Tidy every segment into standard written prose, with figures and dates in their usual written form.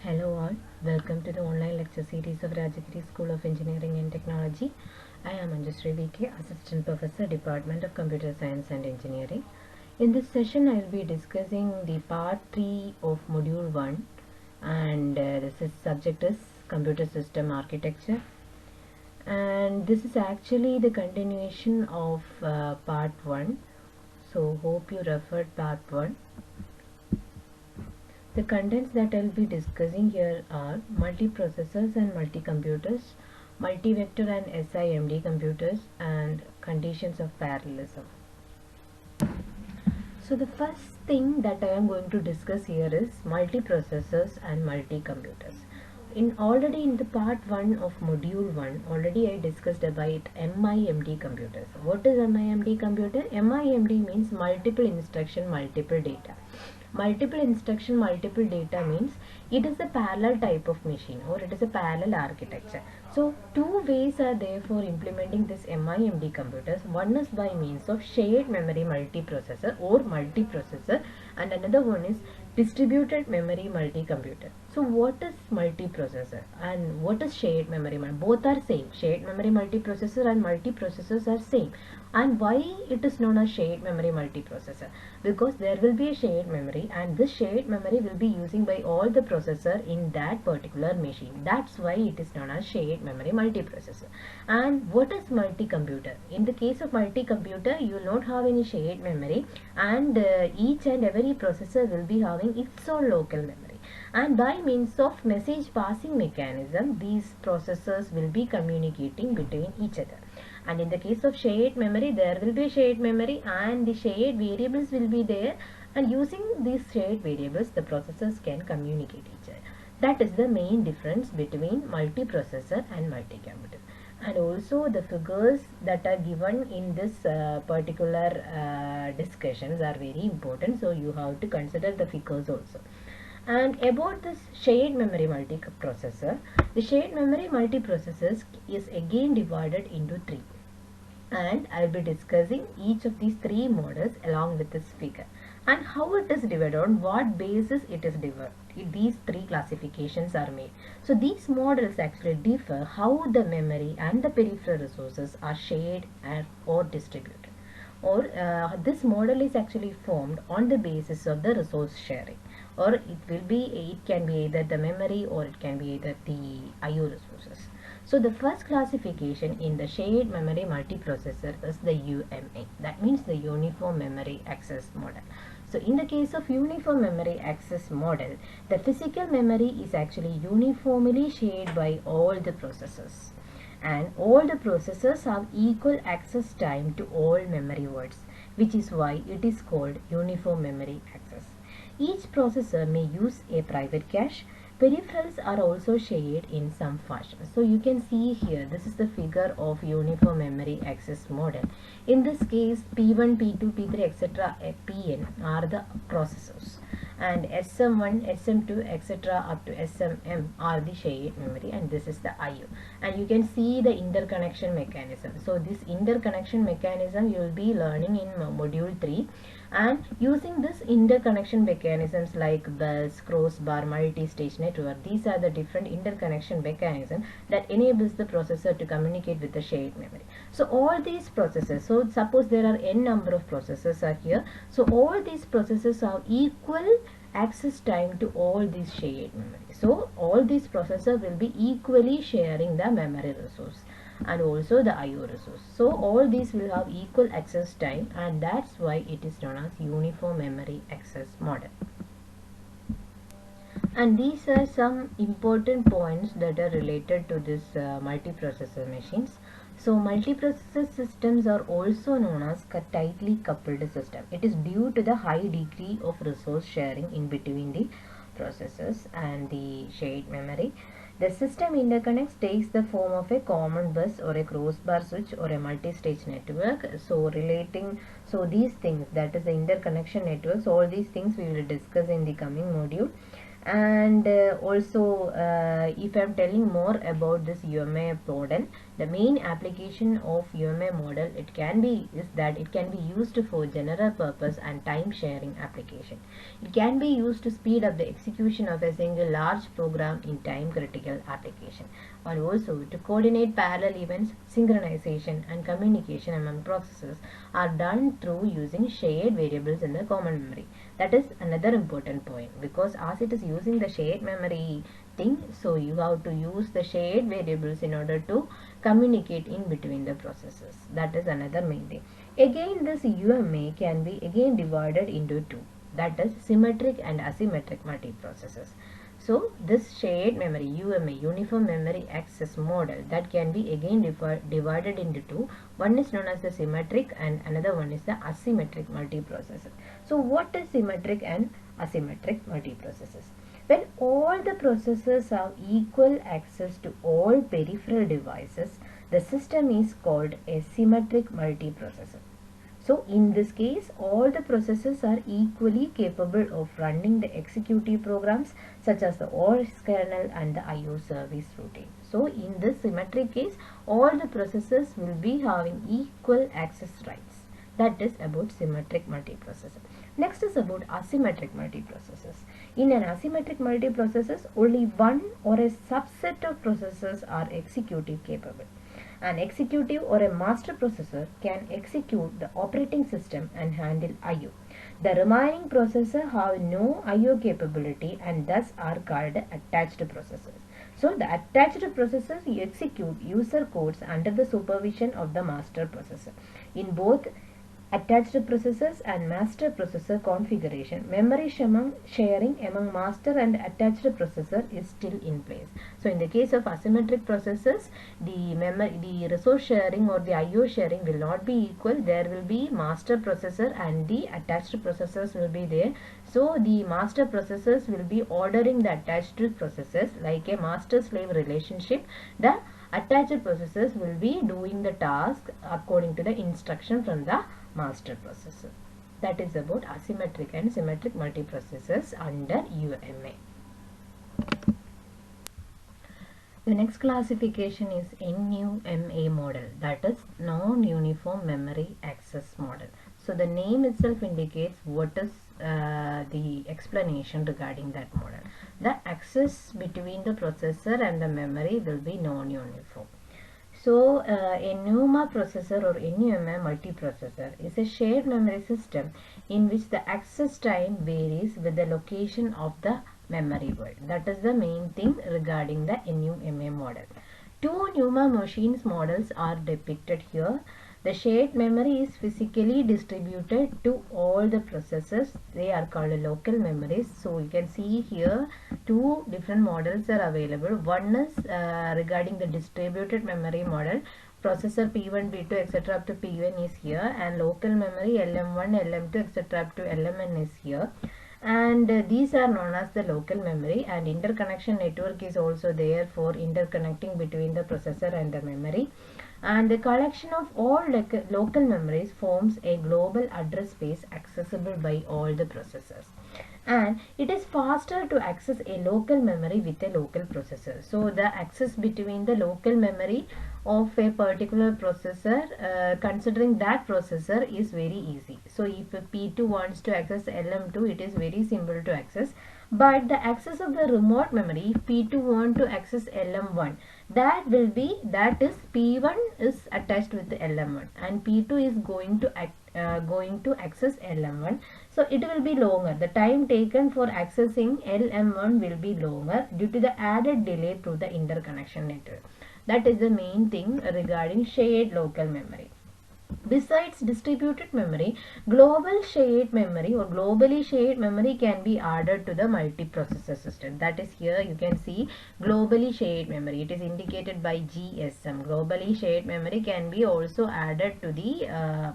Hello all, welcome to the online lecture series of Rajagiri School of Engineering and Technology. I am Anjasri VK, Assistant Professor, Department of Computer Science and Engineering. In this session, I will be discussing the part 3 of Module 1 and this subject is Computer System Architecture. And this is actually the continuation of part 1. So, hope you referred part 1. The contents that I will be discussing here are multiprocessors and multi-computers, multi-vector and SIMD computers, and conditions of parallelism. So the first thing that I am going to discuss here is multiprocessors and multi-computers. Already in the part 1 of module 1, already I discussed about MIMD computers. What is MIMD computer? MIMD means multiple instruction, multiple data. Multiple instruction, multiple data means it is a parallel type of machine or it is a parallel architecture. So two ways are there for implementing this MIMD computers. One is by means of shared memory multiprocessor or multiprocessor, and another one is distributed memory multi-computer. So what is multiprocessor and what is shared memory? Both are same. Shared memory multiprocessor and multiprocessors are same. And why it is known as shared memory multiprocessor? Because there will be a shared memory and this shared memory will be using by all the processor in that particular machine. That's why it is known as shared memory multiprocessor. And what is multi-computer? In the case of multi-computer, you will not have any shared memory, and each and every processor will be having its own local memory, and by means of message passing mechanism these processors will be communicating between each other. And in the case of shared memory, there will be shared memory and the shared variables will be there, and using these shared variables the processors can communicate each other. That is the main difference between multiprocessor and multi-computer. And also the figures that are given in this particular discussions are very important, so you have to consider the figures also. And about this shared memory multiprocessor, the shared memory multiprocessors is again divided into three, and I will be discussing each of these three models along with this figure and how it is divided, on what basis it is divided. These three classifications are made. So these models actually differ how the memory and the peripheral resources are shared or distributed. Or this model is actually formed on the basis of the resource sharing, or it can be either the memory or it can be either the IO resources. So the first classification in the shared memory multiprocessor is the UMA. That means the Uniform Memory Access Model. So in the case of Uniform Memory Access Model, the physical memory is actually uniformly shared by all the processors, and all the processors have equal access time to all memory words, which is why it is called Uniform Memory Access. Each processor may use a private cache. Peripherals are also shared in some fashion. So you can see here, this is the figure of Uniform Memory Access Model. In this case, P1, P2, P3, etc., Pn are the processors, and SM1, SM2, etc. up to SMM are the shared memory, and this is the IO. And you can see the interconnection mechanism. So this interconnection mechanism you will be learning in module 3, and using this interconnection mechanisms like bus, crossbar, multi-stage network, these are the different interconnection mechanisms that enables the processor to communicate with the shared memory. So all these processors, so suppose there are n number of processors are here, so all these processors have equal access time to all these shared memory. So all these processors will be equally sharing the memory resource and also the IO resource. So all these will have equal access time, and that's why it is known as Uniform Memory Access Model. And these are some important points that are related to this multiprocessor machines. So multiprocessor systems are also known as tightly coupled system. It is due to the high degree of resource sharing in between the processors and the shared memory. The system interconnects takes the form of a common bus or a crossbar switch or a multi-stage network. So these things, that is the interconnection networks, all these things we will discuss in the coming module. And also if I'm telling more about this UMA model, the main application of UMA model it can be used for general purpose and time sharing application. It can be used to speed up the execution of a single large program in time critical application, and also to coordinate parallel events. Synchronization and communication among processes are done through using shared variables in the common memory. That is another important point, because as it is using the shared memory thing, so you have to use the shared variables in order to communicate in between the processes. That is another main thing. Again, this UMA can be again divided into two, that is symmetric and asymmetric multiprocessors. So this shared memory UMA, uniform memory access model, that can be again divided into two. One is known as the symmetric and another one is the asymmetric multiprocessor. So what is symmetric and asymmetric multiprocessors? When all the processors have equal access to all peripheral devices, the system is called a symmetric multiprocessor. So in this case, all the processors are equally capable of running the executive programs such as the OS kernel and the IO service routine. So in this symmetric case, all the processors will be having equal access rights. That is about symmetric multiprocessor. Next is about asymmetric multiprocessors. In an asymmetric multiprocessors, only one or a subset of processors are executive capable. An executive or a master processor can execute the operating system and handle IO. The remaining processors have no IO capability and thus are called attached processors. So the attached processors execute user codes under the supervision of the master processor. In both attached processors and master processor configuration, memory sharing among master and attached processor is still in place. So in the case of asymmetric processors, the resource sharing or the IO sharing will not be equal. There will be master processor and the attached processors will be there. So the master processors will be ordering the attached processors like a master-slave relationship. The attached processors will be doing the task according to the instruction from the master processor. That is about asymmetric and symmetric multiprocessors under UMA. The next classification is NUMA model, that is non-uniform memory access model. So the name itself indicates what is the explanation regarding that model. The access between the processor and the memory will be non-uniform. So a NUMA processor or NUMA multiprocessor is a shared memory system in which the access time varies with the location of the memory world. That is the main thing regarding the NUMA model. Two NUMA machines models are depicted here. The shared memory is physically distributed to all the processors. They are called local memories. So you can see here two different models are available. One is regarding the distributed memory model. Processor P1, P2, etc. up to P1 is here, and local memory LM1, LM2, etc. up to LMN is here. And these are known as the local memory, and interconnection network is also there for interconnecting between the processor and the memory. And the collection of all local memories forms a global address space accessible by all the processors. And it is faster to access a local memory with a local processor. So the access between the local memory of a particular processor, considering that processor, is very easy. So if P2 wants to access LM2, it is very simple to access. But the access of the remote memory, if P2 want to access LM1, that is P1 is attached with the LM1 and P2 is going to access LM1. So it will be longer. The time taken for accessing LM1 will be longer due to the added delay through the interconnection network. That is the main thing regarding shared local memory. Besides distributed memory, global shared memory or globally shared memory can be added to the multiprocessor system. That is, here you can see globally shared memory. It is indicated by GSM. Globally shared memory can be also added to the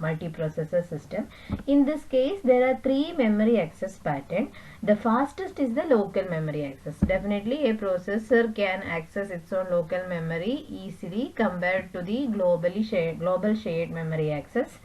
multiprocessor system. In this case, there are three memory access patterns. The fastest is the local memory access. Definitely a processor can access its own local memory easily compared to the global shared memory access.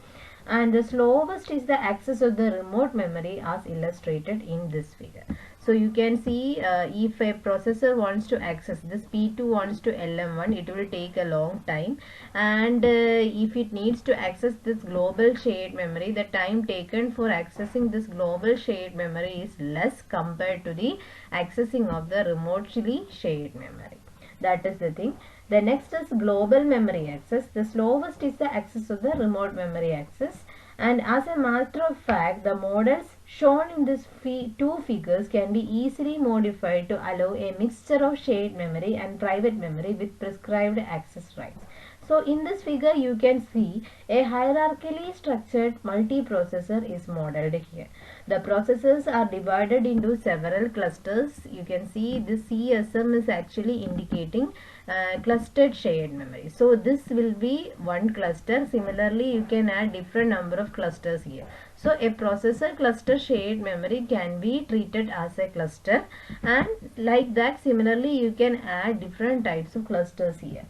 and the slowest is the access of the remote memory as illustrated in this figure. So you can see if a processor wants to access this P2 wants to LM1, it will take a long time, and if it needs to access this global shared memory, the time taken for accessing this global shared memory is less compared to the accessing of the remotely shared memory. That is the thing. The next is global memory access. The slowest is the access of the remote memory access. And as a matter of fact, the models shown in these two figures can be easily modified to allow a mixture of shared memory and private memory with prescribed access rights. So in this figure you can see a hierarchically structured multiprocessor is modeled here. The processors are divided into several clusters. You can see this CSM is actually indicating clustered shared memory. So this will be one cluster. Similarly, you can add different number of clusters here. So a processor cluster shared memory can be treated as a cluster, and like that similarly you can add different types of clusters here.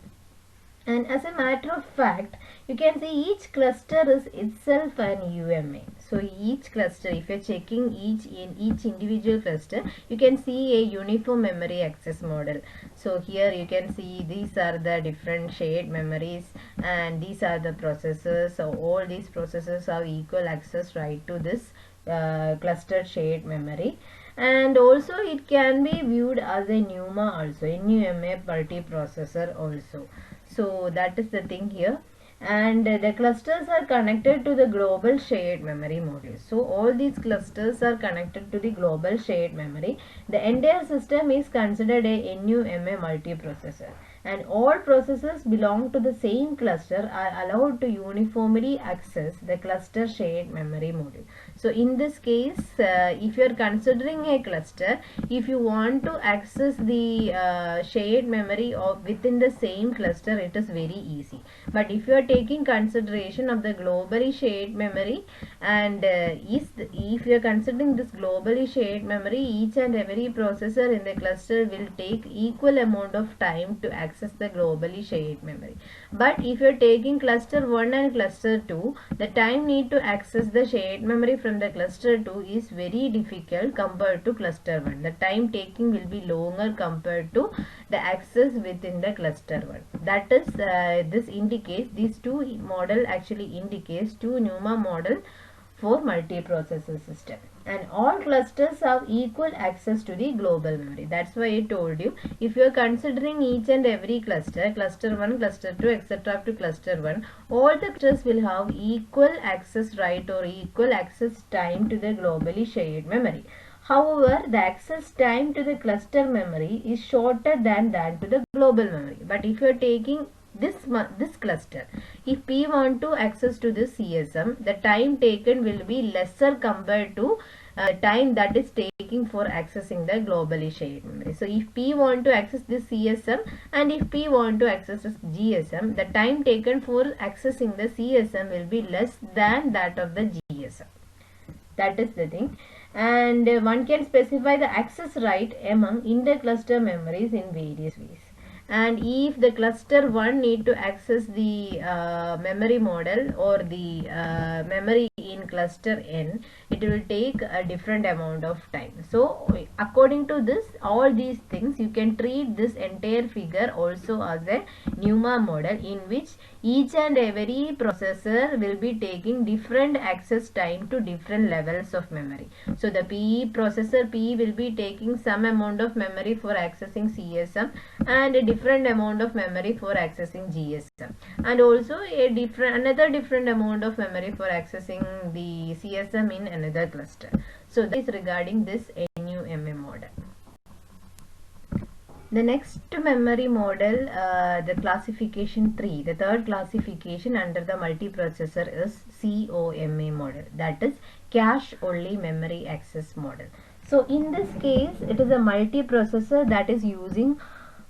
And as a matter of fact, you can see each cluster is itself an UMA. So each cluster, if you are checking each individual cluster, you can see a uniform memory access model. So here you can see these are the different shared memories, and these are the processors. So all these processors have equal access right to this clustered shared memory. And also it can be viewed as a NUMA also, NUMA multiprocessor also. So that is the thing here. And the clusters are connected to the global shared memory module. So all these clusters are connected to the global shared memory. The entire system is considered a NUMA multiprocessor, and all processors belong to the same cluster are allowed to uniformly access the cluster shared memory module. So in this case, if you are considering a cluster, if you want to access the shared memory of within the same cluster, it is very easy. But if you are taking consideration of the globally shared memory, and if you are considering this globally shared memory, each and every processor in the cluster will take equal amount of time to access the globally shared memory. But if you are taking cluster 1 and cluster 2, the time need to access the shared memory from the cluster 2 is very difficult compared to cluster 1. The time taking will be longer compared to the access within the cluster 1. That is, this indicates, these two model actually indicates two NUMA model for multiprocessor system, and all clusters have equal access to the global memory. That's why I told you, if you are considering each and every cluster, cluster 1, cluster 2, etc. up to cluster 1, all the clusters will have equal access right or equal access time to the globally shared memory. However, the access time to the cluster memory is shorter than that to the global memory. But if you are taking this cluster, if P want to access to this CSM, the time taken will be lesser compared to time that is taking for accessing the globally shared memory. So if P want to access this CSM and if P want to access this GSM, the time taken for accessing the CSM will be less than that of the GSM. That is the thing. And one can specify the access right among intercluster memories in various ways. And if the cluster 1 need to access the memory model or the memory in cluster N, it will take a different amount of time. So according to this, all these things, you can treat this entire figure also as a NUMA model, in which each and every processor will be taking different access time to different levels of memory. So the processor P will be taking some amount of memory for accessing CSM and a different amount of memory for accessing GSM, and also another different amount of memory for accessing the CSM in another cluster. So that is regarding this NUMA model. The next memory model, the classification 3, the third classification under the multiprocessor is COMA model, that is cache only memory access model. So in this case, it is a multiprocessor that is using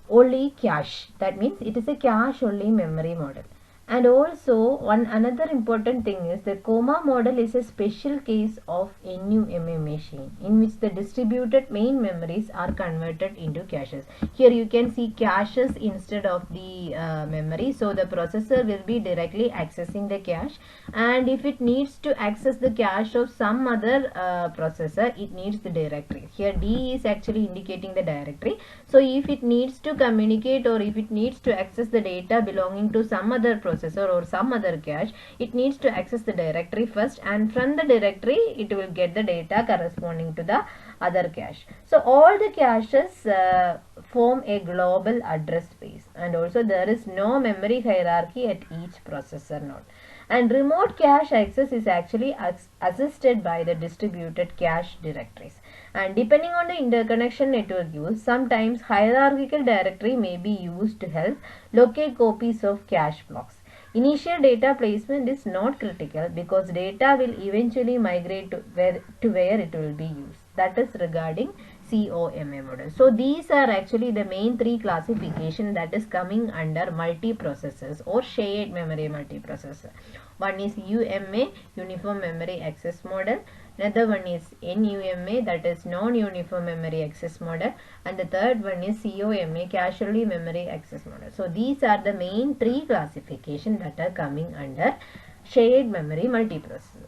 only cache. That means it is a cache only memory model. And also one another important thing is the COMA model is a special case of NUMA machine in which the distributed main memories are converted into caches. Here you can see caches instead of the memory. So the processor will be directly accessing the cache, and if it needs to access the cache of some other processor, it needs the directory. Here D is actually indicating the directory. So if it needs to communicate or if it needs to access the data belonging to some other processor or some other cache, it needs to access the directory first, and from the directory it will get the data corresponding to the other cache. So all the caches form a global address space, and also there is no memory hierarchy at each processor node. And remote cache access is actually assisted by the distributed cache directories. And depending on the interconnection network use, sometimes hierarchical directory may be used to help locate copies of cache blocks. Initial data placement is not critical because data will eventually migrate to where it will be used. That is regarding COMA model. So these are actually the main three classification that is coming under multiprocessors or shared memory multiprocessor. One is UMA, Uniform Memory Access Model. Another one is NUMA, that is Non-Uniform Memory Access Model. And the third one is COMA, Casually Memory Access Model. So these are the main three classifications that are coming under shared memory multiprocessor.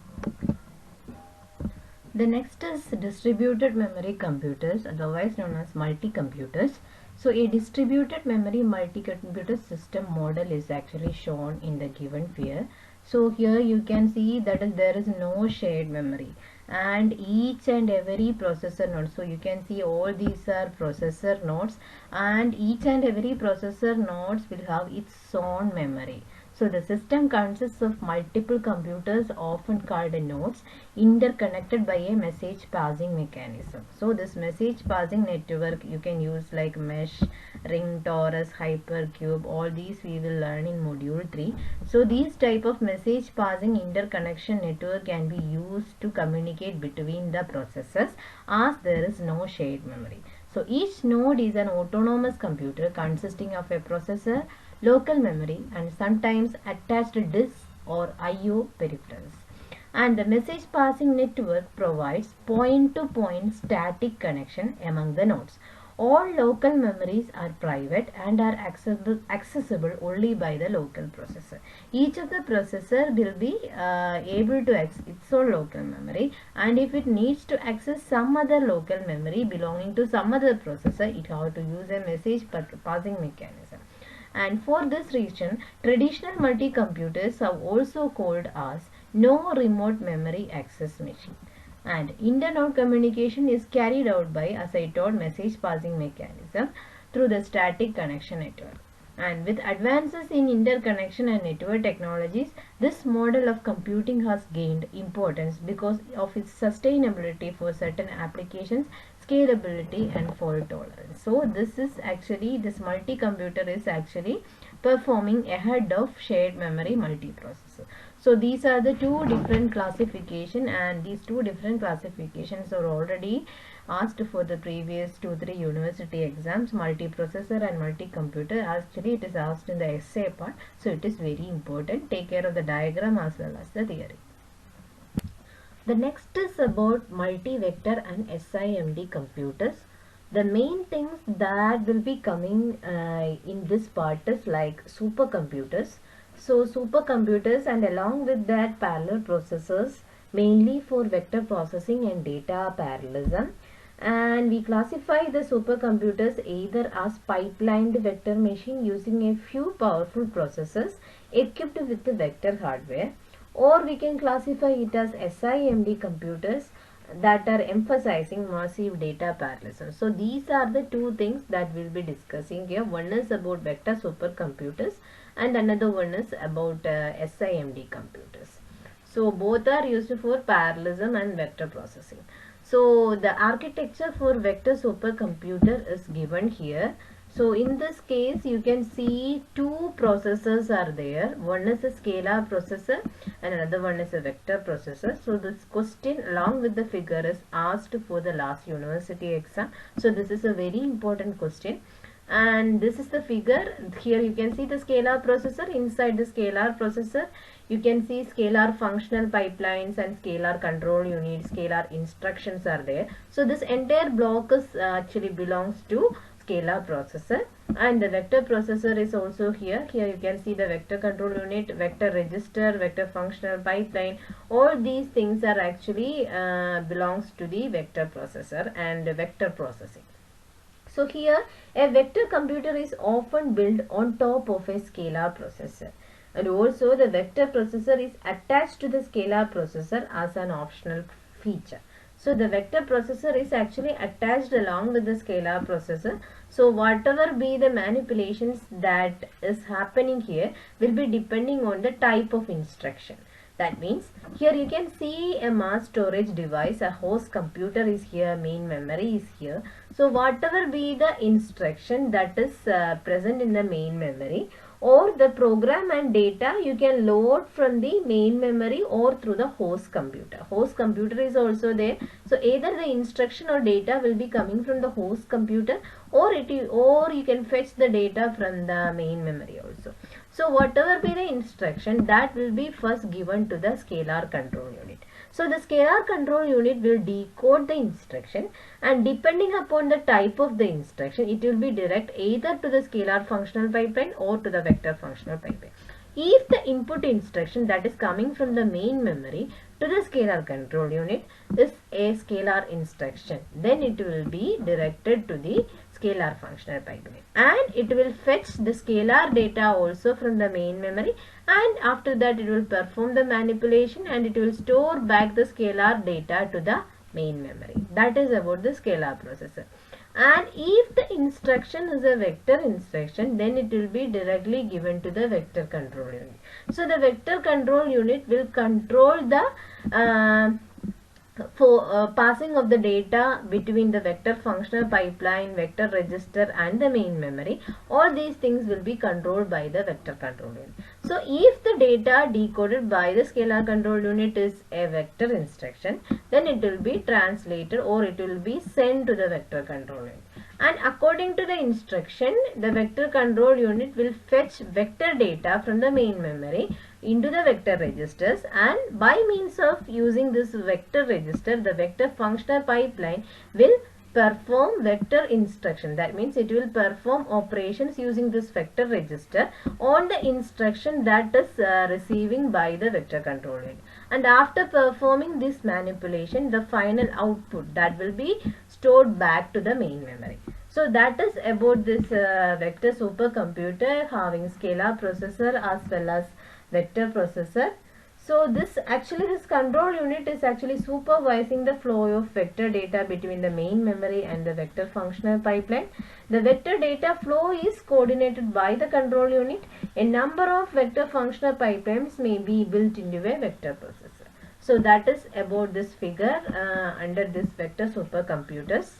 The next is distributed memory computers, otherwise known as multi-computers. So a distributed memory multi-computer system model is actually shown in the given figure. So here you can see that there is no shared memory, and each and every processor node, so you can see all these are processor nodes, and each and every processor nodes will have its own memory. So the system consists of multiple computers, often called nodes, interconnected by a message passing mechanism. So this message passing network you can use like mesh, ring, torus, hypercube, all these we will learn in module 3. So these type of message passing interconnection network can be used to communicate between the processors as there is no shared memory. So each node is an autonomous computer consisting of a processor, local memory, and sometimes attached disk or I/O peripherals. And the message passing network provides point-to-point static connection among the nodes. All local memories are private and are accessible only by the local processor. Each of the processor will be able to access its own local memory, and if it needs to access some other local memory belonging to some other processor, it has to use a message passing mechanism. And for this reason, traditional multi-computers are also called as no remote memory access machine. And inter-node communication is carried out by, as I told, message passing mechanism through the static connection network. And with advances in interconnection and network technologies, this model of computing has gained importance because of its sustainability for certain applications, scalability, and fault tolerance. So this multi-computer is actually performing ahead of shared memory multiprocessor. So these are the two different classification, and these two different classifications are already asked for the previous 2-3 university exams, multiprocessor and multi-computer. Actually it is asked in the essay part, so it is very important. Take care of the diagram as well as the theory. The next is about multi-vector and SIMD computers. The main things that will be coming in this part is like supercomputers. So supercomputers, and along with that parallel processors, mainly for vector processing and data parallelism. And we classify the supercomputers either as pipelined vector machine using a few powerful processors equipped with the vector hardware, or we can classify it as SIMD computers that are emphasizing massive data parallelism. So these are the two things that we'll be discussing here. One is about vector supercomputers and another one is about SIMD computers. So both are used for parallelism and vector processing. So the architecture for vector supercomputer is given here. So in this case you can see two processors are there. One is a scalar processor and another one is a vector processor. So this question along with the figure is asked for the last university exam. So this is a very important question. And this is the figure. Here you can see the scalar processor. Inside the scalar processor you can see scalar functional pipelines and scalar control unit, scalar instructions are there. So this entire block is actually belongs to scalar processor, and the vector processor is also here. Here you can see the vector control unit, vector register, vector functional pipeline. All these things are actually belongs to the vector processor and vector processing. So here a vector computer is often built on top of a scalar processor, and also the vector processor is attached to the scalar processor as an optional feature. So the vector processor is actually attached along with the scalar processor. So whatever be the manipulations that is happening here will be depending on the type of instruction. That means here you can see a mass storage device, a host computer is here, main memory is here. So whatever be the instruction that is present in the main memory or the program and data, you can load from the main memory or through the host computer. Host computer is also there. So either the instruction or data will be coming from the host computer, or you can fetch the data from the main memory also. So whatever be the instruction, that will be first given to the scalar control unit. So the scalar control unit will decode the instruction, and depending upon the type of the instruction, it will be direct either to the scalar functional pipeline or to the vector functional pipeline. If the input instruction that is coming from the main memory to the scalar control unit is a scalar instruction, then it will be directed to the scalar functional pipeline, and it will fetch the scalar data also from the main memory, and after that it will perform the manipulation and it will store back the scalar data to the main memory. That is about the scalar processor. And if the instruction is a vector instruction, then it will be directly given to the vector control unit. So the vector control unit will control the passing of the data between the vector functional pipeline, vector register and the main memory. All these things will be controlled by the vector control unit. So if the data decoded by the scalar control unit is a vector instruction, then it will be translated or it will be sent to the vector control unit. And according to the instruction, the vector control unit will fetch vector data from the main memory into the vector registers, and by means of using this vector register, the vector functional pipeline will perform vector instruction. That means it will perform operations using this vector register on the instruction that is receiving by the vector control unit. And after performing this manipulation, the final output that will be stored back to the main memory. So that is about this vector supercomputer having scalar processor as well as vector processor. So this control unit is actually supervising the flow of vector data between the main memory and the vector functional pipeline. The vector data flow is coordinated by the control unit. A number of vector functional pipelines may be built into a vector processor. So that is about this figure under this vector supercomputers.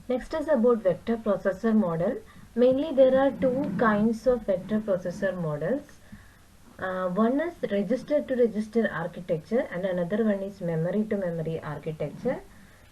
Next is about vector processor model. Mainly there are two kinds of vector processor models. One is register to register architecture and another one is memory to memory architecture.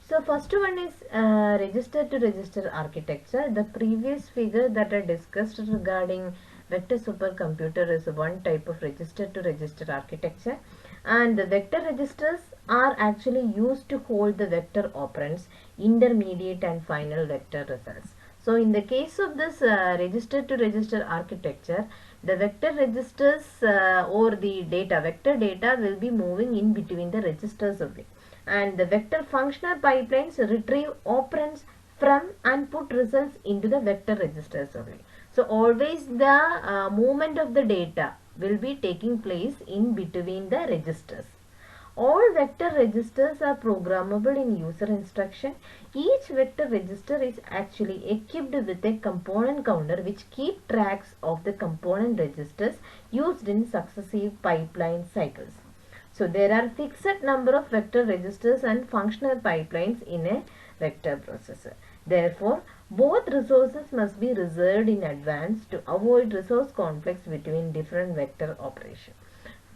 So first one is register to register architecture. The previous figure that I discussed regarding vector supercomputer is one type of register to register architecture, and the vector registers are actually used to hold the vector operands, intermediate and final vector results. So in the case of this register to register architecture, the vector registers or the vector data will be moving in between the registers only, and the vector functional pipelines retrieve operands from and put results into the vector registers only. So always the movement of the data will be taking place in between the registers. All vector registers are programmable in user instruction. Each vector register is actually equipped with a component counter which keep tracks of the component registers used in successive pipeline cycles. So there are fixed number of vector registers and functional pipelines in a vector processor. Therefore, both resources must be reserved in advance to avoid resource conflicts between different vector operations.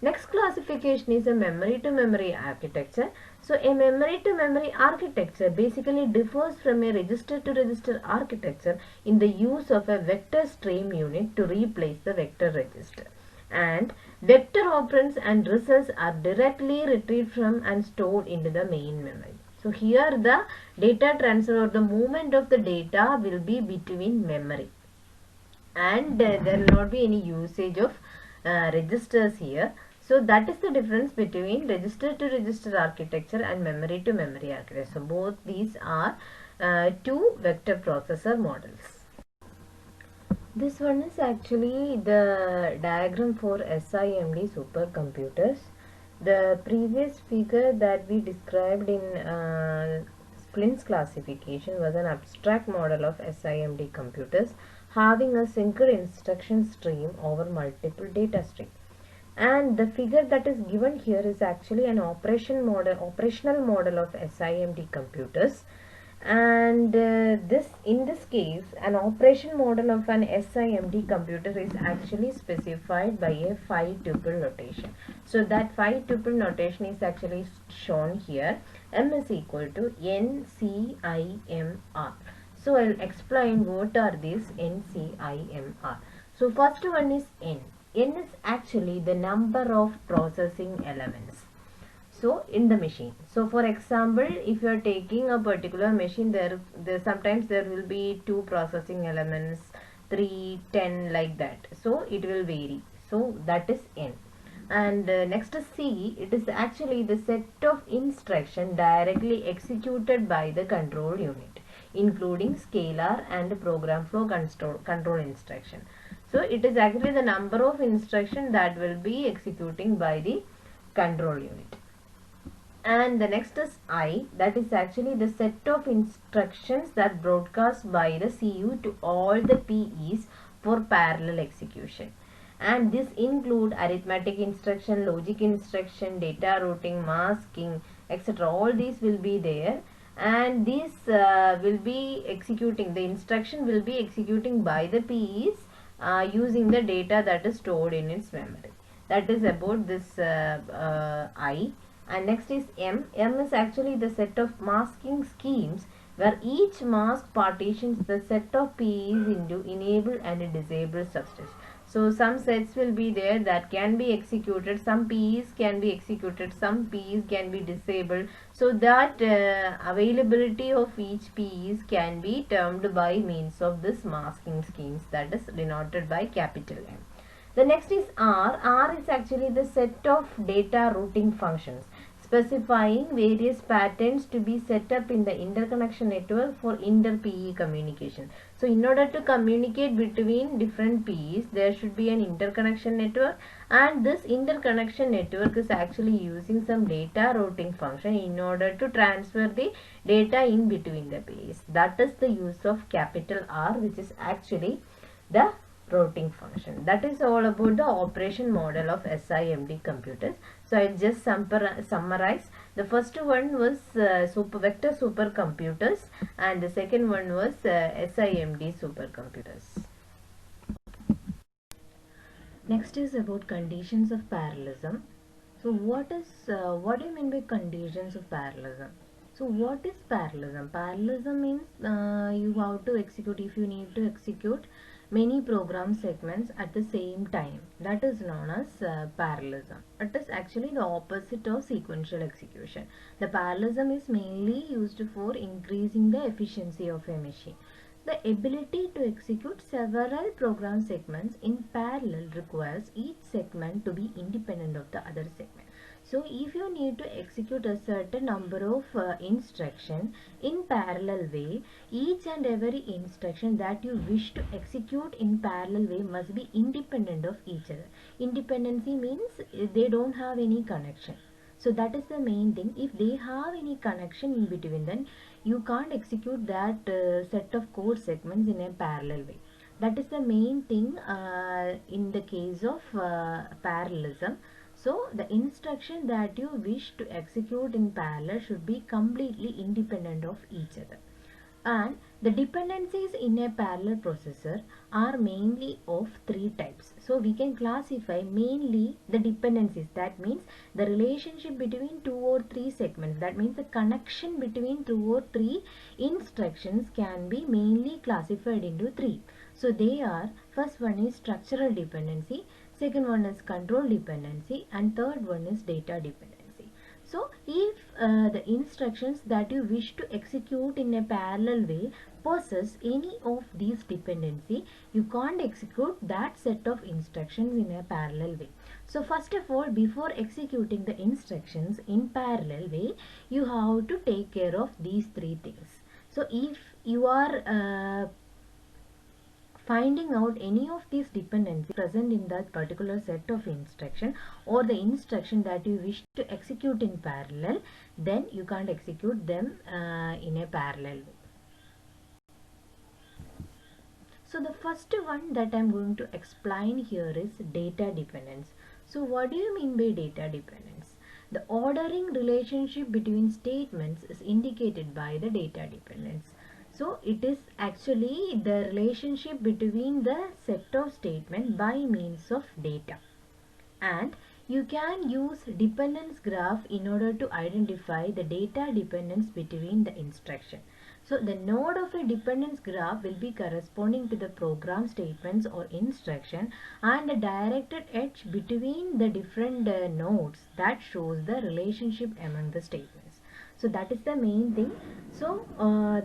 Next classification is a memory to memory architecture. So a memory to memory architecture basically differs from a register to register architecture in the use of a vector stream unit to replace the vector register. And vector operands and results are directly retrieved from and stored into the main memory. So here the data transfer or the movement of the data will be between memory, and there will not be any usage of registers here. So that is the difference between register to register architecture and memory to memory architecture. So both these are two vector processor models. This one is actually the diagram for SIMD supercomputers. The previous figure that we described in Splint's classification was an abstract model of SIMD computers having a single instruction stream over multiple data streams. And the figure that is given here is actually an operational model of SIMD computers. And in this case, an operation model of an SIMD computer is actually specified by a 5-tuple notation. So that 5-tuple notation is actually shown here. M is equal to NCIMR. So I'll explain what are these NCIMR. So first one is N. N is actually the number of processing elements, so in the machine. So for example, if you are taking a particular machine, there sometimes there will be 2 processing elements, 3, 10, like that. So it will vary. So that is N. And next is C. It is actually the set of instruction directly executed by the control unit, including scalar and program flow control instruction. So it is actually the number of instruction that will be executing by the control unit. And the next is I, that is actually the set of instructions that broadcast by the CU to all the PEs for parallel execution. And this include arithmetic instruction, logic instruction, data routing, masking, etc. All these will be there, and this will be executing, the instruction will be executing by the PEs using the data that is stored in its memory. That is about this I. And next is M. M is actually the set of masking schemes where each mask partitions the set of PEs into enable and disable subsets. So some sets will be there that can be executed, some PEs can be executed, some PEs can be disabled. So that availability of each PEs can be termed by means of this masking schemes, that is denoted by capital M. The next is R. R is actually the set of data routing functions specifying various patterns to be set up in the interconnection network for inter-PE communication. So in order to communicate between different PEs, there should be an interconnection network, and this interconnection network is actually using some data routing function in order to transfer the data in between the PEs. That is the use of capital R, which is actually the routing function. That is all about the operation model of SIMD computers. So I'll just summarize. The first one was vector supercomputers, and the second one was SIMD supercomputers. Next is about conditions of parallelism. So what do you mean by conditions of parallelism? So what is parallelism? Parallelism means you have to execute, if you need to execute many program segments at the same time. That is known as parallelism. It is actually the opposite of sequential execution. The parallelism is mainly used for increasing the efficiency of a machine. The ability to execute several program segments in parallel requires each segment to be independent of the other segment. So if you need to execute a certain number of instruction in parallel way, each and every instruction that you wish to execute in parallel way must be independent of each other. Independency means they don't have any connection. So that is the main thing. If they have any connection in between, then you can't execute that set of code segments in a parallel way. That is the main thing in the case of parallelism. So the instruction that you wish to execute in parallel should be completely independent of each other. And the dependencies in a parallel processor are mainly of three types. So we can classify mainly the dependencies. That means the relationship between two or three segments. That means the connection between two or three instructions can be mainly classified into three. So they are, first one is structural dependency, second one is control dependency, and third one is data dependency. So if the instructions that you wish to execute in a parallel way possess any of these dependency, you can't execute that set of instructions in a parallel way. So first of all, before executing the instructions in parallel way, you have to take care of these three things. So if you are finding out any of these dependencies present in that particular set of instruction or the instruction that you wish to execute in parallel, then you can't execute them in a parallel way. So the first one that I'm going to explain here is data dependence. So what do you mean by data dependence? The ordering relationship between statements is indicated by the data dependence. So it is actually the relationship between the set of statements by means of data. And you can use dependence graph in order to identify the data dependence between the instruction. So the node of a dependence graph will be corresponding to the program statements or instruction, and the directed edge between the different nodes that shows the relationship among the statements. So that is the main thing. So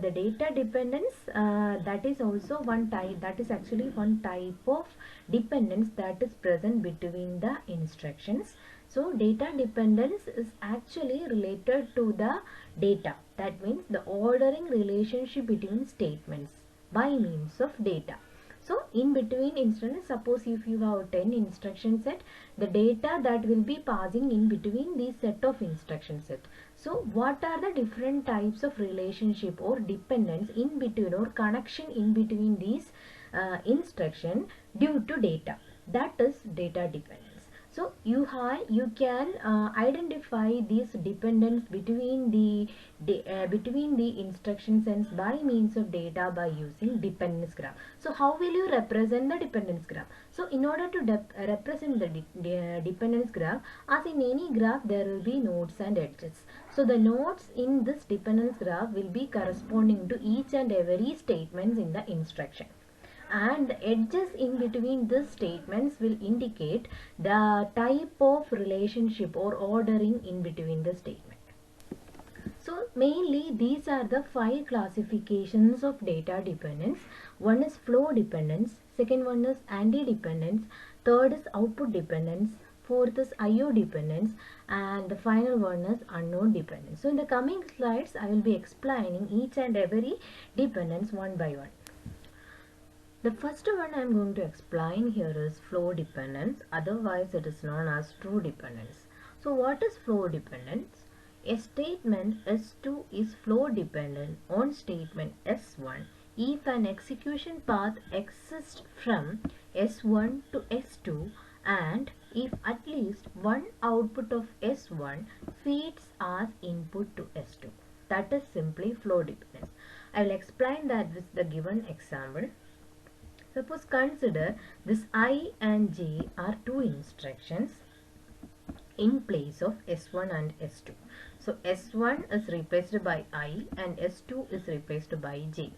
the data dependence, that is also one type, that is actually one type of dependence that is present between the instructions. So data dependence is actually related to the data. That means the ordering relationship between statements by means of data. So in between instructions, suppose if you have 10 instruction set, the data that will be passing in between these set of instruction set. So what are the different types of relationship or dependence in between or connection in between these instruction due to data? That is data dependence. So you can identify these dependence between the instruction sets by means of data by using dependence graph. So how will you represent the dependence graph? So in order to represent the dependence graph, as in any graph there will be nodes and edges. So the nodes in this dependence graph will be corresponding to each and every statements in the instruction, and the edges in between these statements will indicate the type of relationship or ordering in between the statement. So mainly these are the 5 classifications of data dependence. One is flow dependence, second one is anti-dependence, third is output dependence, fourth is IO dependence, and the final one is unknown dependence. So in the coming slides I will be explaining each and every dependence one by one. The first one I am going to explain here is flow dependence, otherwise it is known as true dependence. So what is flow dependence? A statement S2 is flow dependent on statement S1 if an execution path exists from S1 to S2 and if at least one output of S1 feeds as input to S2. That is simply flow dependence. I will explain that with the given example. Suppose consider this I and J are two instructions in place of S1 and S2. So S1 is replaced by I and S2 is replaced by J.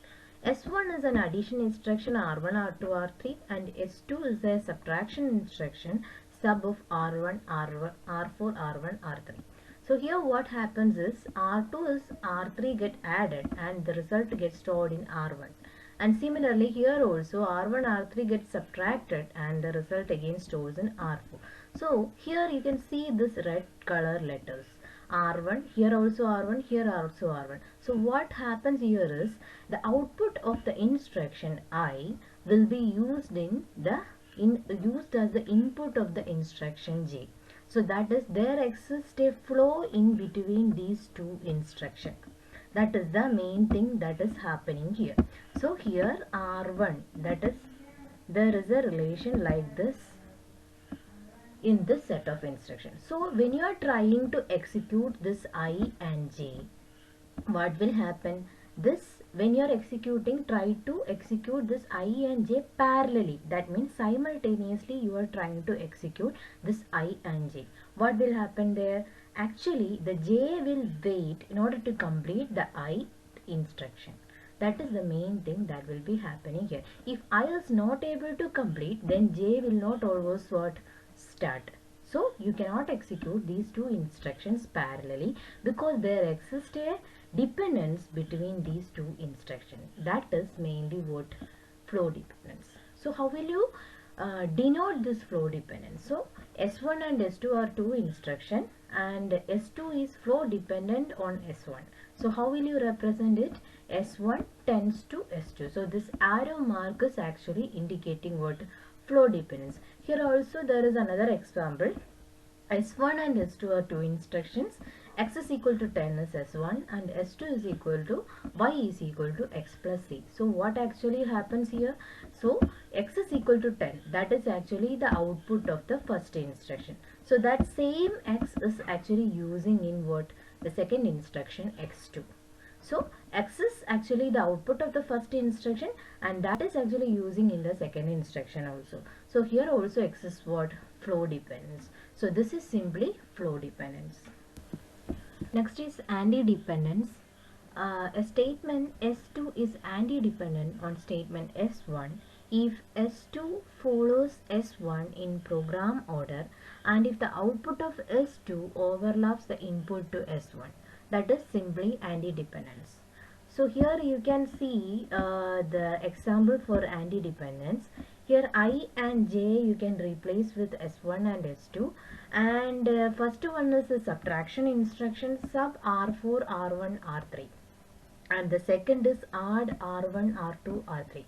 S1 is an addition instruction R1, R2, R3, and S2 is a subtraction instruction sub of R1, R4, R1, R3. So here what happens is R2 is R3 get added and the result gets stored in R1. And similarly here also R1, R3 gets subtracted and the result again stores in R4. So here you can see this red color letters. R1, here also R1, here also R1. So what happens here is the output of the instruction I will be used used as the input of the instruction J. So that is there exists a flow in between these two instructions. That is the main thing that is happening here. So here R1, that is there is a relation like this in this set of instructions. So when you are trying to execute this I and J, what will happen? This when you are executing, try to execute this I and j parallelly. That means simultaneously you are trying to execute this I and j. What will happen there? Actually, the j will wait in order to complete the I instruction. That is the main thing that will be happening here. If I is not able to complete, then j will not always what start. So you cannot execute these two instructions parallelly because there exists a dependence between these two instructions. That is mainly what flow dependence. So how will you denote this flow dependence? So S1 and S2 are two instructions and S2 is flow dependent on S1. So how will you represent it? S1 tends to S2. So this arrow mark is actually indicating what? Flow dependence. Here also there is another example. S1 and S2 are two instructions. X is equal to 10 is S1 and S2 is equal to Y is equal to X plus C. So what actually happens here? So X is equal to 10. That is actually the output of the first instruction. So that same X is actually using in what? The second instruction X2. So X is actually the output of the first instruction and that is actually using in the second instruction also. So here also X is what? Flow dependence. So this is simply flow dependence. Next is anti-dependence. A statement S2 is anti-dependent on statement S1 if S2 follows S1 in program order and if the output of S2 overlaps the input to S1. That is simply anti-dependence. So here you can see the example for anti-dependence. Here I and j you can replace with S1 and S2 and first one is the subtraction instruction sub R4, R1, R3 and the second is add R1, R2, R3.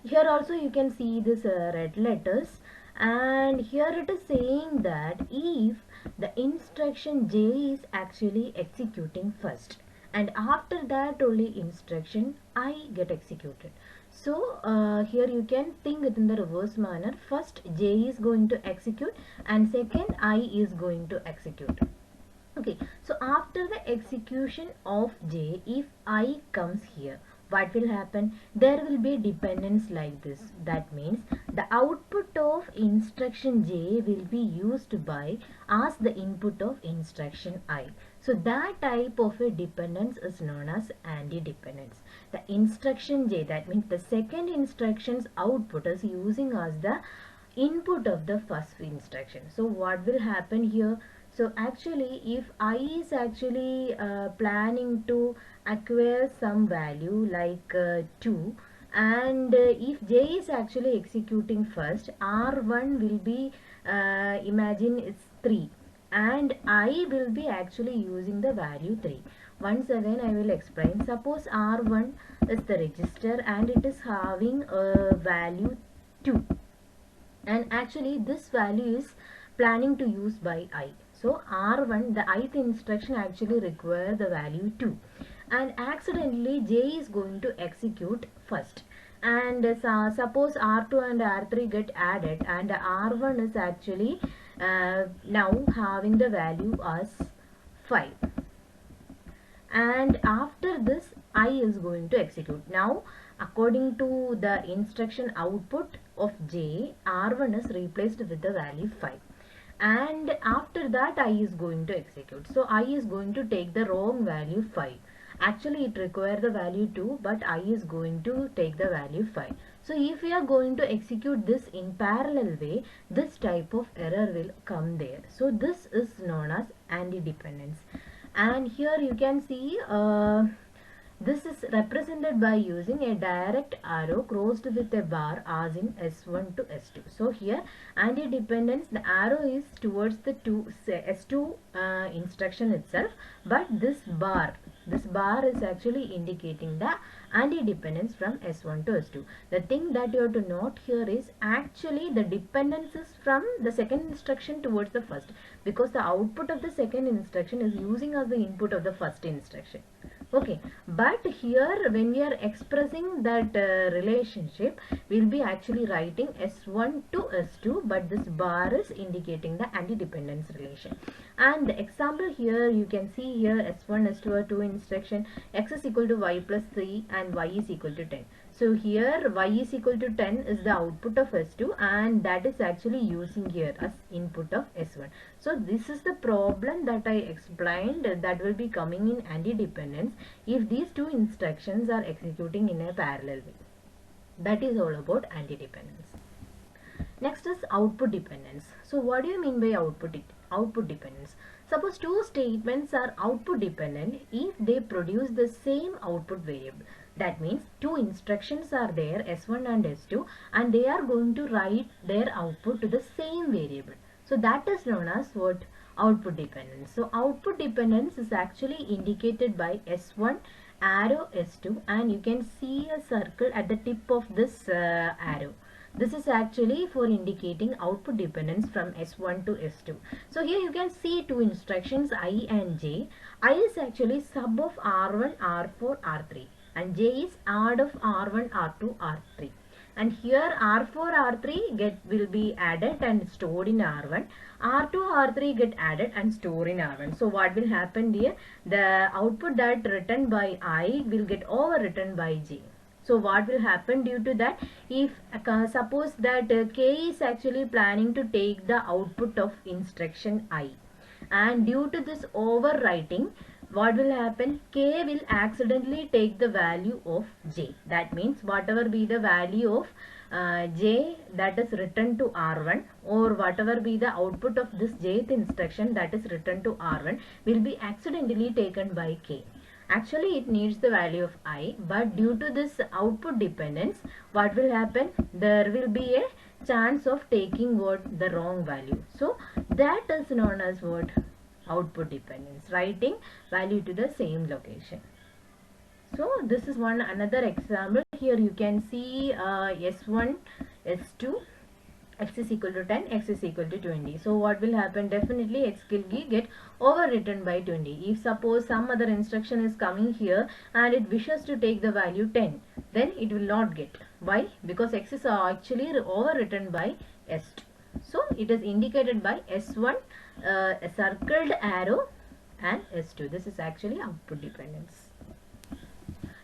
Here also you can see this red letters and here it is saying that if the instruction j is actually executing first and after that only instruction I get executed. So here you can think it in the reverse manner. First j is going to execute and second I is going to execute. Okay, so after the execution of j, if I comes here, what will happen? There will be dependence like this. That means the output of instruction j will be used by as the input of instruction I. So that type of a dependence is known as anti-dependence. The instruction j, that means the second instruction's output is using as the input of the first instruction. So what will happen here? So actually if I is actually planning to acquire some value like 2 and if j is actually executing first, R1 will be imagine it's 3 and I will be actually using the value 3. Once again I will explain. Suppose R1 is the register and it is having a value 2 and actually this value is planning to use by I. So R1, the ith instruction actually require the value 2 and accidentally j is going to execute first and suppose R2 and R3 get added and R1 is actually now having the value as 5 and after this I is going to execute. Now according to the instruction output of j, R1 is replaced with the value 5 and after that I is going to execute. So I is going to take the wrong value 5. Actually it requires the value 2 but I is going to take the value 5. So if we are going to execute this in parallel way, this type of error will come there. So this is known as anti-dependence. And here you can see this is represented by using a direct arrow crossed with a bar as in S1 to S2. So here anti-dependence, the arrow is towards the S2 instruction itself, but this bar is actually indicating the anti-dependence from S1 to S2. The thing that you have to note here is actually the dependence is from the second instruction towards the first because the output of the second instruction is using as the input of the first instruction. Okay, but here when we are expressing that relationship, we'll be actually writing S1 to S2, but this bar is indicating the anti-dependence relation. And the example here, you can see here S1, S2 are two instruction, X is equal to Y plus 3 and Y is equal to 10. So here Y is equal to 10 is the output of S2, and that is actually using here as input of S1. So this is the problem that I explained that will be coming in anti-dependence if these two instructions are executing in a parallel way. That is all about anti-dependence. Next is output dependence. So what do you mean by output dependence? Suppose two statements are output dependent if they produce the same output variable. That means two instructions are there, S1 and S2, and they are going to write their output to the same variable. So that is known as what? Output dependence. So output dependence is actually indicated by S1 arrow S2, and you can see a circle at the tip of this arrow. This is actually for indicating output dependence from S1 to S2. So here you can see two instructions I and J. I is actually sub of R1, R4, R3, and J is add of R1, R2, R3. And here R4, R3 will be added and stored in R1. R2, R3 get added and stored in R1. So what will happen here? The output that written by I will get overwritten by J. So what will happen due to that? If suppose that K is actually planning to take the output of instruction I, and due to this overwriting, what will happen? K will accidentally take the value of J. That means whatever be the value of J that is written to R1, or whatever be the output of this Jth instruction that is written to R1, will be accidentally taken by K. Actually it needs the value of I, but due to this output dependence, what will happen? There will be a chance of taking what? The wrong value. So that is known as what? Output dependence, writing value to the same location. So this is one another example. Here you can see S1, S2, X is equal to 10, X is equal to 20. So what will happen? Definitely X will get overwritten by 20. If suppose some other instruction is coming here and it wishes to take the value 10, then it will not get. Why? Because X is actually overwritten by S2. So it is indicated by S1, a circled arrow, and S2. This is actually output dependence.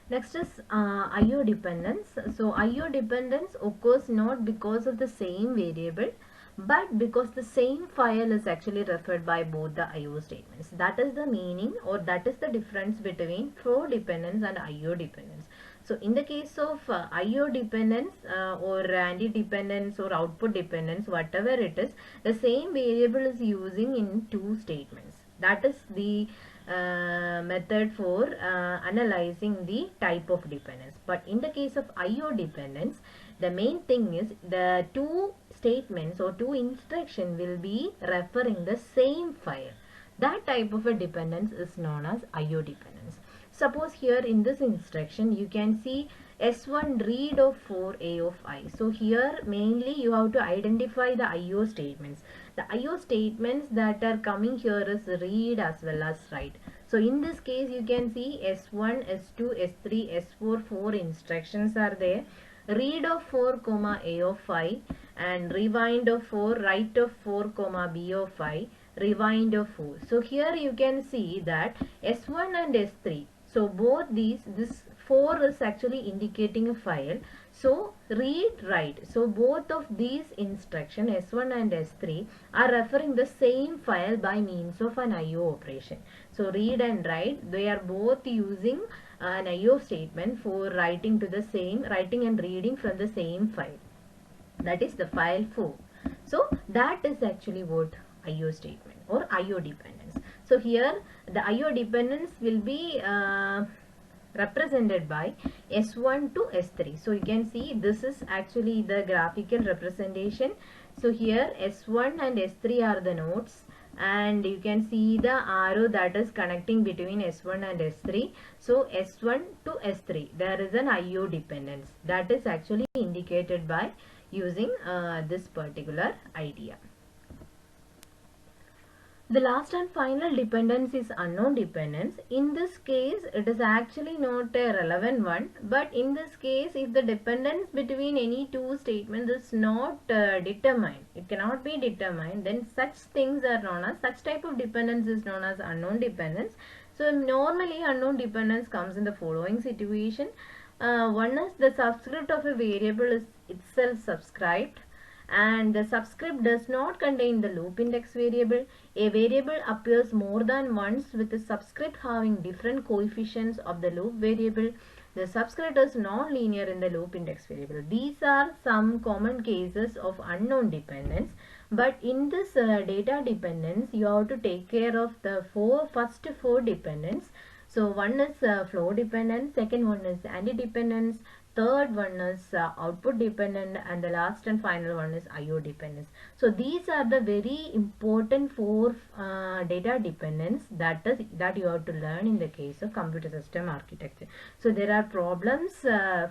Next is IO dependence. So IO dependence occurs not because of the same variable, but because the same file is actually referred by both the IO statements. That is the meaning, or that is the difference between flow dependence and IO dependence. So in the case of IO dependence or anti-dependence or output dependence, whatever it is, the same variable is using in two statements. That is the method for analyzing the type of dependence. But in the case of IO dependence, the main thing is the two statements or two instructions will be referring the same file. That type of a dependence is known as IO dependence. Suppose here in this instruction you can see S1 read of 4A of I. So here mainly you have to identify the IO statements. The IO statements that are coming here is read as well as write. So in this case you can see S1, S2, S3, S4, 4 instructions are there. Read of 4, comma A of I, and rewind of 4, write of 4, comma B of I, rewind of 4. So here you can see that S1 and S3. So both this 4 is actually indicating a file. So read, write. So both of these instructions S1 and S3 are referring the same file by means of an IO operation. So read and write, they are both using an IO statement for writing and reading from the same file. That is the file 4. So that is actually what IO statement or IO dependence. So here the IO dependence will be represented by S1 to S3. So you can see this is actually the graphical representation. So here S1 and S3 are the nodes, and you can see the arrow that is connecting between S1 and S3. So S1 to S3 there is an IO dependence that is actually indicated by using this particular idea. The last and final dependence is unknown dependence. In this case, it is actually not a relevant one, but in this case, if the dependence between any two statements is not determined, it cannot be determined, then such things are known as, such type of dependence is known as unknown dependence. So normally unknown dependence comes in the following situation. One is the subscript of a variable is itself subscribed, and the subscript does not contain the loop index variable. A variable appears more than once with the subscript having different coefficients of the loop variable. The subscript is non-linear in the loop index variable. These are some common cases of unknown dependence. But in this data dependence, you have to take care of the first four dependence. So one is flow dependence, second one is anti-dependence, third one is output dependent, and the last and final one is IO dependence. So these are the very important four data dependence that you have to learn in the case of computer system architecture. So there are problems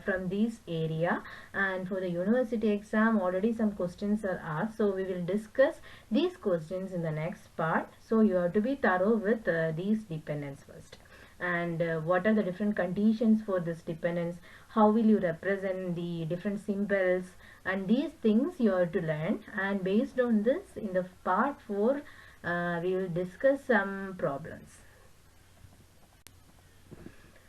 from this area, and for the university exam already some questions are asked. So we will discuss these questions in the next part. So you have to be thorough with these dependence first. And what are the different conditions for this dependence, how will you represent the different symbols, and these things you have to learn. And based on this, in the part 4 we will discuss some problems.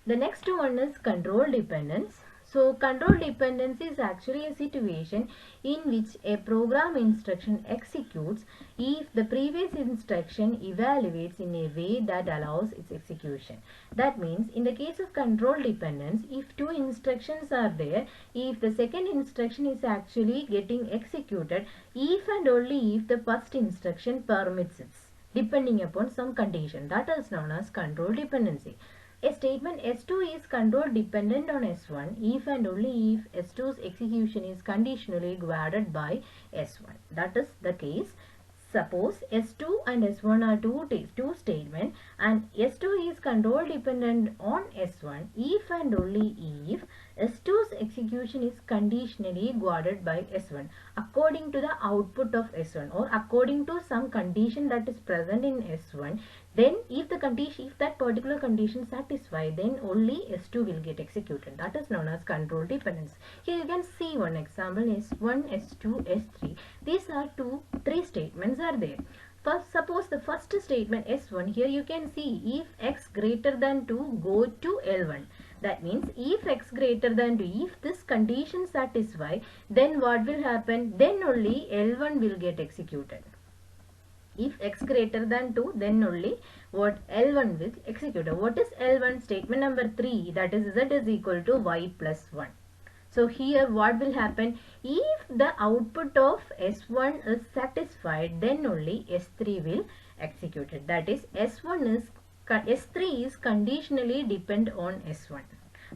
The next one is control dependence. So control dependence is actually a situation in which a program instruction executes if the previous instruction evaluates in a way that allows its execution. That means in the case of control dependence, if two instructions are there, if the second instruction is actually getting executed, if and only if the first instruction permits it, depending upon some condition, that is known as control dependency. A statement S2 is control dependent on S1 if and only if S2's execution is conditionally guarded by S1. That is the case. Suppose S2 and S1 are two statements, and S2 is control dependent on S1 if and only if S2's execution is conditionally guarded by S1 according to the output of S1, or according to some condition that is present in S1. Then if that particular condition satisfied, then only S2 will get executed. That is known as control dependence. Here you can see one example, S1, S2, S3. These are three statements are there. First, suppose the first statement S1, here you can see if x greater than 2 go to L1. That means if x greater than 2, if this condition satisfy, then what will happen? Then only L1 will get executed. If x greater than 2, then only what L1 will execute. What is L1? Statement number 3, that is z is equal to y plus 1. So here what will happen? If the output of S1 is satisfied, then only S3 will execute it. That is S3 is conditionally depend on S1.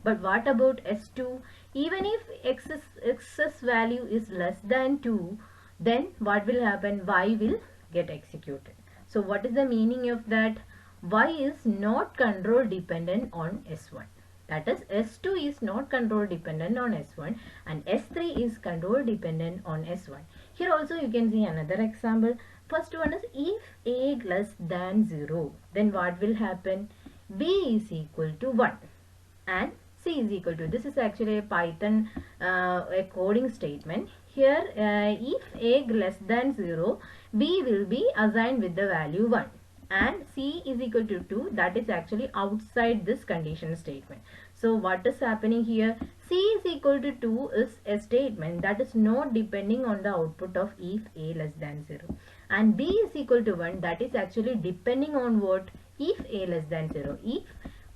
But what about S2? Even if x's value is less than 2, then what will happen? Y will get executed. So what is the meaning of that? Y is not control dependent on S1. That is, S2 is not control dependent on S1 and S3 is control dependent on S1. Here also you can see another example. First one is if A less than 0, then what will happen? B is equal to 1 and C is equal to, this is actually a Python a coding statement. Here if A less than 0, B will be assigned with the value 1 and C is equal to 2, that is actually outside this condition statement. So what is happening here? C is equal to 2 is a statement that is not depending on the output of if A less than 0, and B is equal to 1, that is actually depending on what? If A less than 0.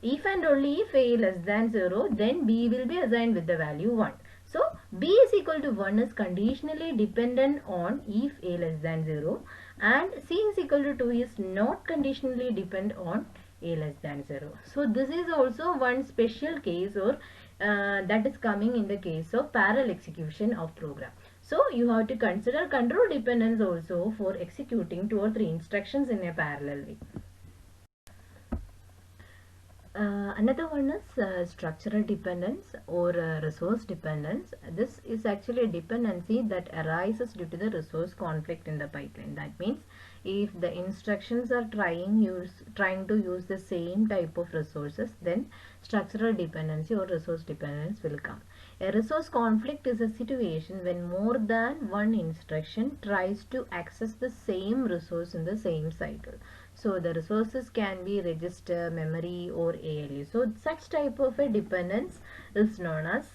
If and only if A less than 0, then B will be assigned with the value 1. So B is equal to 1 is conditionally dependent on if A less than 0, and C is equal to 2 is not conditionally dependent on A less than 0. So this is also one special case, or that is coming in the case of parallel execution of program. So you have to consider control dependence also for executing 2 or 3 instructions in a parallel way. Another one is structural dependence or resource dependence. This is actually a dependency that arises due to the resource conflict in the pipeline. That means if the instructions are trying to use the same type of resources, then structural dependency or resource dependence will come. A resource conflict is a situation when more than one instruction tries to access the same resource in the same cycle. So the resources can be register, memory or ALU. So such type of a dependence is known as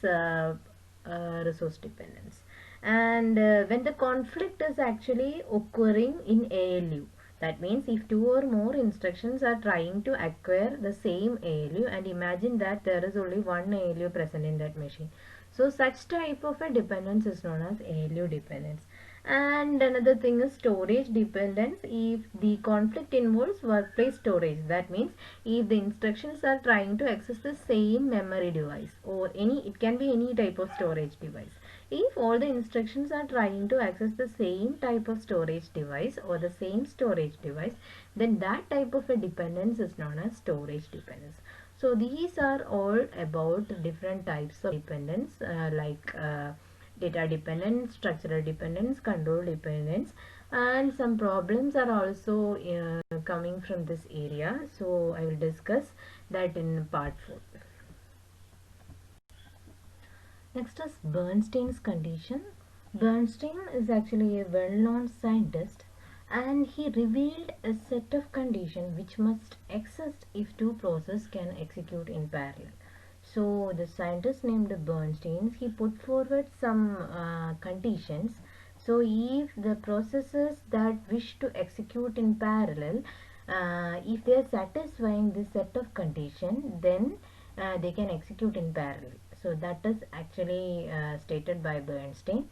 resource dependence. And when the conflict is actually occurring in ALU, that means if two or more instructions are trying to acquire the same ALU, and imagine that there is only one ALU present in that machine. So such type of a dependence is known as ALU dependence. And another thing is storage dependence. If the conflict involves workplace storage, that means if the instructions are trying to access the same memory device or it can be any type of storage device. If all the instructions are trying to access the same type of storage device or the same storage device, then that type of a dependence is known as storage dependence. So these are all about different types of dependence data dependence, structural dependence, control dependence, and some problems are also coming from this area. So I will discuss that in part 4. Next is Bernstein's condition. Bernstein is actually a well-known scientist, and he revealed a set of conditions which must exist if two processes can execute in parallel. So the scientist named Bernstein, he put forward some conditions. So if the processes that wish to execute in parallel, if they are satisfying this set of conditions, then they can execute in parallel. So that is actually stated by Bernstein.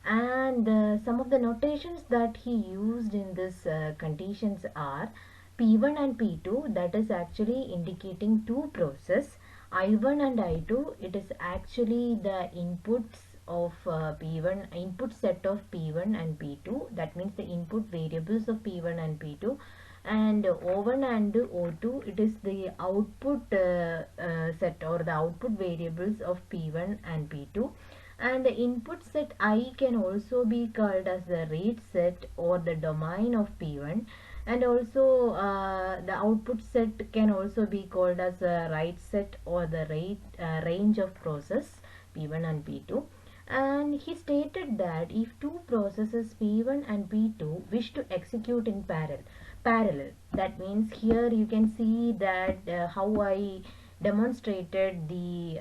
And some of the notations that he used in this conditions are P1 and P2, that is actually indicating two processes. I1 and I2, it is actually the inputs of P1, input set of P1 and P2, that means the input variables of P1 and P2. And O1 and O2, it is the output set or the output variables of P1 and P2. And the input set I can also be called as the read set or the domain of P1, and also the output set can also be called as a write set or the range of process P1 and P2. And he stated that if two processes P1 and P2 wish to execute in parallel, that means here you can see that how I demonstrated the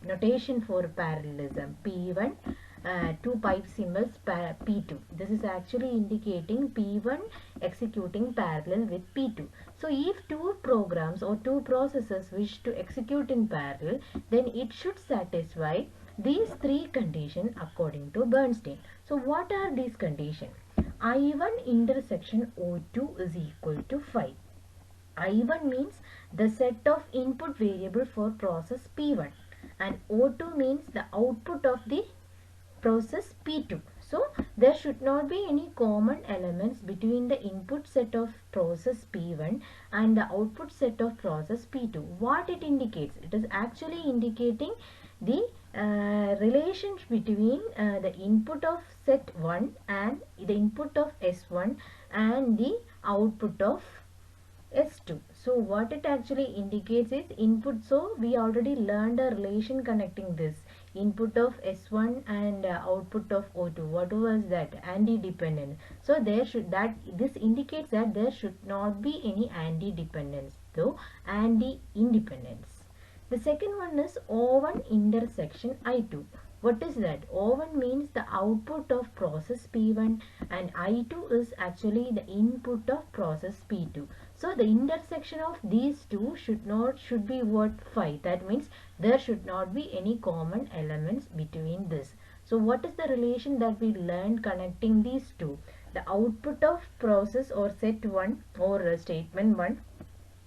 notation for parallelism. P1, two pipe symbols, P2. This is actually indicating P1 executing parallel with P2. So if two programs or two processes wish to execute in parallel, then it should satisfy these three conditions according to Bernstein. So what are these conditions? I1 intersection O2 is equal to 5. I1 means the set of input variable for process P1, and O2 means the output of the process P2. So there should not be any common elements between the input set of process P1 and the output set of process P2. What it indicates? It is actually indicating the relation between the input of set 1 and the input of S1 and the output of S2. So what it actually indicates is input. So we already learned a relation connecting this input of S1 and output of O2. What was that? Anti-dependent. So this indicates that there should not be any anti-dependence, though anti-independence. The second one is O1 intersection I2. What is that? O1 means the output of process P1 and I2 is actually the input of process P2. So the intersection of these two should be what? 5. That means there should not be any common elements between this. So what is the relation that we learned connecting these two? The output of process or set 1 or statement 1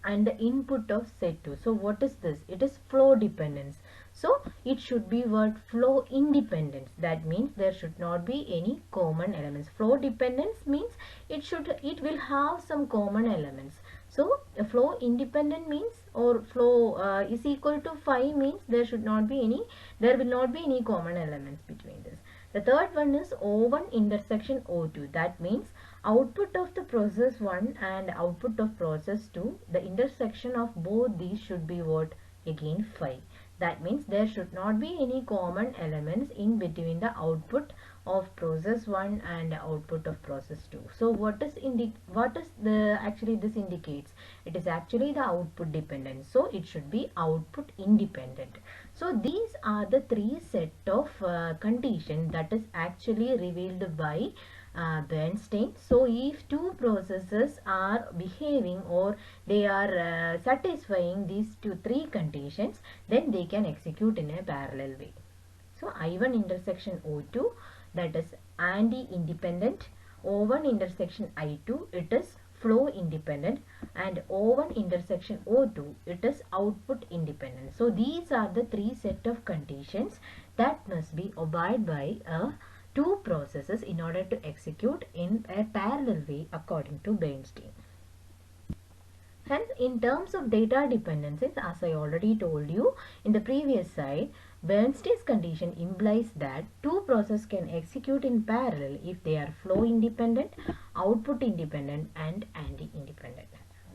and the input of set 2. So what is this? It is flow dependence. So it should be what? Flow independence. That means there should not be any common elements. Flow dependence means it will have some common elements. So flow independent means, or flow is equal to phi means there will not be any common elements between this. The third one is O1 intersection O2. That means output of the process 1 and output of process 2, the intersection of both these should be what? Again phi. That means there should not be any common elements in between the output of process 1 and output of process 2. So what is actually this indicates? It is actually the output dependent. So it should be output independent. So these are the three set of conditions that is actually revealed by Bernstein. So if two processes are behaving, or they are satisfying these three conditions, then they can execute in a parallel way. So I1 intersection O2, that is anti-independent. O1 intersection I2, it is flow independent, and O1 intersection O2, it is output independent. So these are the three set of conditions that must be obeyed by two processes in order to execute in a parallel way according to Bernstein. Hence, in terms of data dependencies, as I already told you in the previous slide, Bernstein's condition implies that two processes can execute in parallel if they are flow independent, output independent, and anti-independent.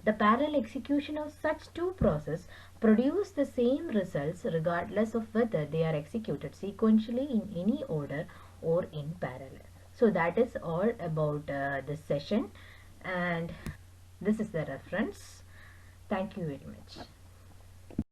The parallel execution of such two processes produce the same results regardless of whether they are executed sequentially in any order or in parallel. So that is all about this session, and this is the reference. Thank you very much.